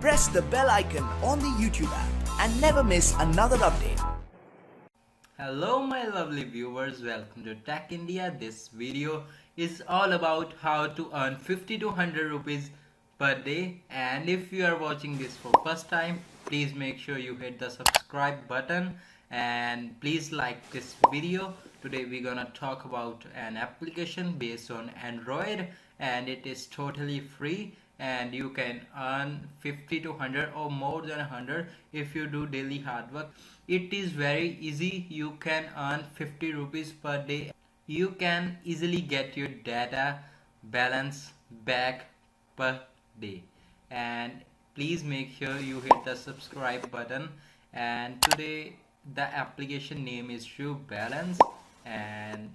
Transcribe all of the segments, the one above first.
press the bell icon on the YouTube app and never miss another update. Hello my lovely viewers, welcome to Tech India. This video is all about how to earn 50 to 100 rupees per day, and if you are watching this for first time, please make sure you hit the subscribe button and please like this video. Today we're gonna talk about an application based on Android, and it is totally free and you can earn 50 to 100 or more than 100 if you do daily hard work. It is very easy. You can earn 50 rupees per day. You can easily get your data balance back per day, and please make sure you hit the subscribe button. And today the application name is True Balance, and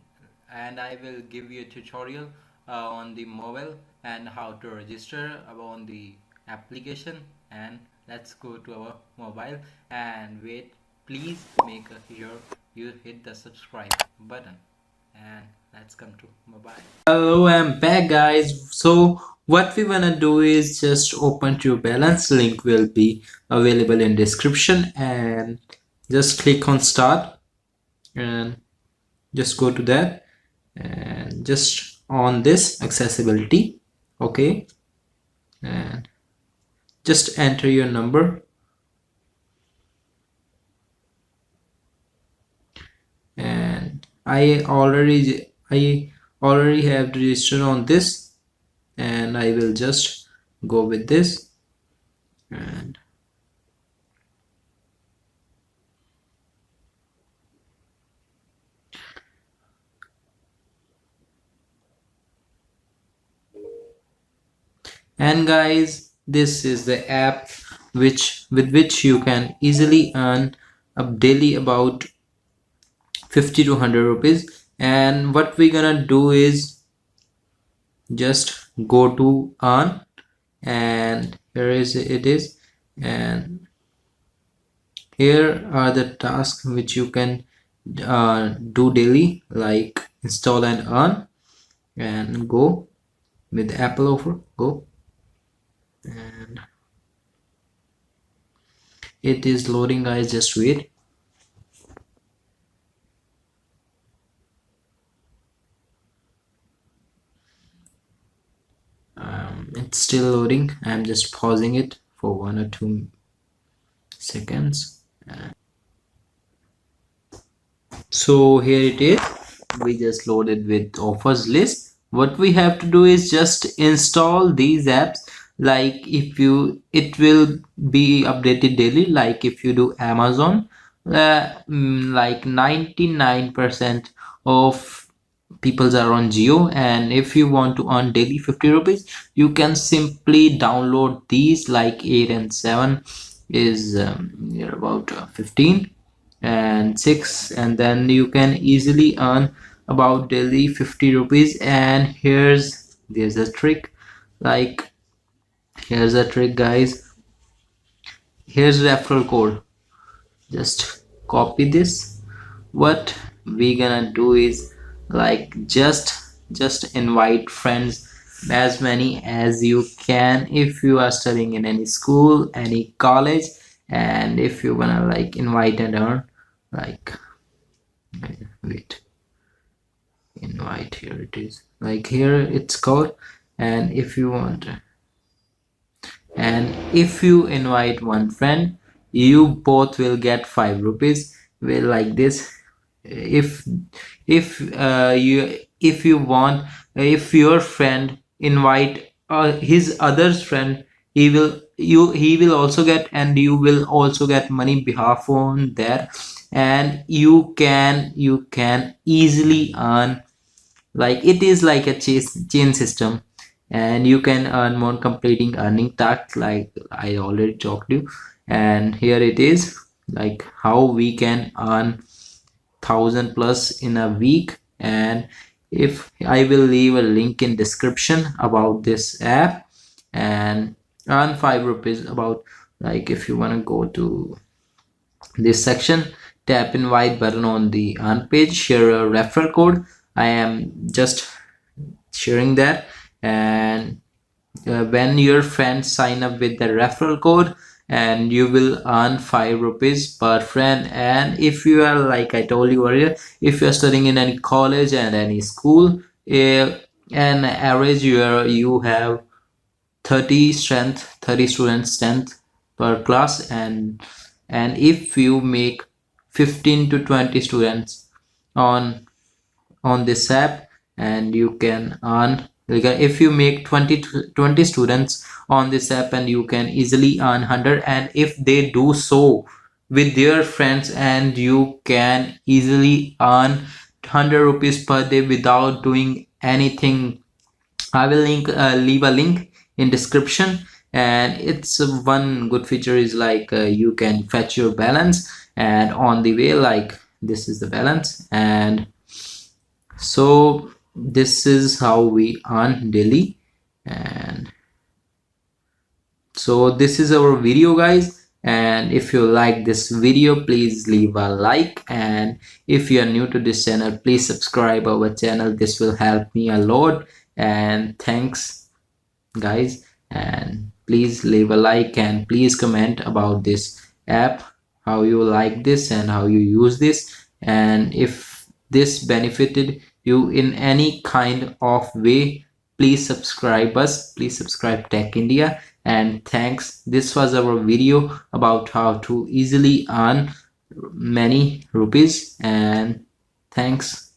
I will give you a tutorial on the mobile and how to register on the application. And let's go to our mobile and wait, please make sure you hit the subscribe button, and let's come to mobile. Hello, I'm back guys. So what we wanna do is just open True Balance. Link will be available in description, and just click on start and just go to that and just on this accessibility, okay, and just enter your number and I already have registered on this, and I will just go with this. And guys, this is the app with which you can easily earn a daily about 50 to 100 rupees. And what we're gonna do is just go to earn, and here it is, and here are the tasks which you can do daily, like install and earn, and go with Apple offer, go. And it is loading guys, just wait. It's still loading. I'm just pausing it for 1 or 2 seconds. So here it is, we just loaded with offers list. What we have to do is just install these apps. Like if you, it will be updated daily. Like if you do Amazon, like 99% of people are on Geo, and if you want to earn daily 50 rupees, you can simply download these. Like 8 and 7 is you're about 15 and 6, and then you can easily earn about daily 50 rupees. And there's a trick, like here's a trick guys, here's referral code. Just copy this. What we gonna do is like just invite friends, as many as you can, if you are studying in any school, any college, and if you wanna like invite and earn, like wait, invite, here it is, like here it's called. And if you want, and if you invite one friend, you both will get 5 rupees. Well, like this. If you want, if your friend invite his other's friend, he will also get, and you will also get money behalf on there. And you can easily earn, like it is like a chain system, and you can earn more completing earning tasks, like I already talked to you. And here it is, like how we can earn 1000 plus in a week. And if I will leave a link in description about this app, and earn 5 rupees about, like if you want to go to this section, tap invite button on the earn page, share a referral code. I am just sharing that, and when your friends sign up with the referral code, and you will earn 5 rupees per friend. And if you are, like I told you earlier, if you are studying in any college and any school, an average you have 30 students strength per class, and if you make 15 to 20 students on this app, and you can earn, like, if you make 20 students on this app, and you can easily earn 100. And if they do so with their friends, and you can easily earn 100 rupees per day without doing anything. I will leave a link in description. And it's one good feature is, like, you can fetch your balance, and on the way, like, this is the balance. And so this is how we earn daily. And so this is our video, guys. And if you like this video, please leave a like. And if you are new to this channel, please subscribe our channel. This will help me a lot. And thanks, guys. And please leave a like, and please comment about this app, how you like this and how you use this. And if this benefited you in any kind of way, please subscribe us, please subscribe Tech India. And thanks, this was our video about how to easily earn many rupees. And thanks.